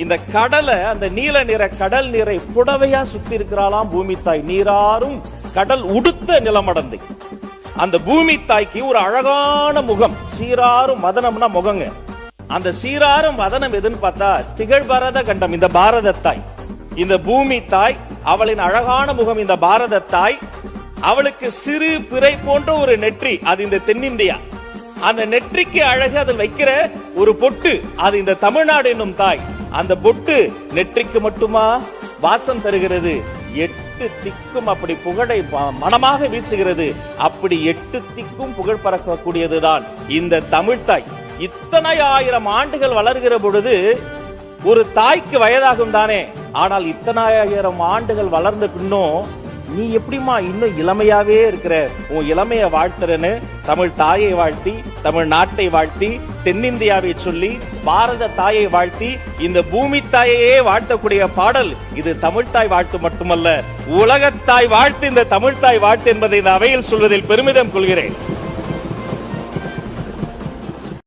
இந்த கடலை, அந்த நீல நிற கடல் நீரை புடவையா சுத்தி இருக்கிறாளாம் பூமி தாய். நீராறும் கடல் உடுத்த நிலமடந்தை. அந்த பூமி தாய்க்கு ஒரு அழகான முகம், சீராரும் வதனம்னா முகங்க. அந்த சீராரும் வதனம் எதுன்னு பார்த்தா திகழ்பாரத கண்டம், இந்த பாரத தாய், இந்த பூமி தாய். அவளின் அழகான முகம் இந்த பாரத தாய். அவளுக்கு சிறு பிறை போன்ற ஒரு நெற்றி, அது இந்த தென்னிந்தியா. அந்த நெற்றிக்கு அழகு அதில் வைக்கிற ஒரு பொட்டு, அது இந்த தமிழ்நாடு என்னும் தாய். அந்த பொட்டு நெற்றிக்கு மட்டுமா வாசம் தருகிறது, 8 திக்கும் அப்படி புகழை மனமாக வீசுகிறது. அப்படி 8 திக்கும் புகழ் பறக்கக்கூடியதுதான் இந்த தமிழ்தாய். இத்தனை 1000 ஆண்டுகள் வளர்கிற பொழுது ஒரு தாய்க்கு வயதாகும் தானே. ஆனால் இத்தனை 1000 ஆண்டுகள் வளர்ந்த பின்னும் நீ எப்படிமா இன்னும் இளமையாவே இருக்கிற, உன் இளமைய வாழ்த்துறன்னு தமிழ் தாயை வாழ்த்தி, தமிழ் நாட்டை வாழ்த்தி, தென்னிந்தியாவை சொல்லி, பாரத தாயை வாழ்த்தி, இந்த பூமி தாயையே வாழ்த்தக்கூடிய பாடல் இது தமிழ்தாய் வாழ்த்து மட்டுமல்ல, உலகத்தாய் வாழ்த்து இந்த தமிழ்தாய் வாழ்த்து என்பதை இந்த அவையில் சொல்வதில் பெருமிதம் கொள்கிறேன்.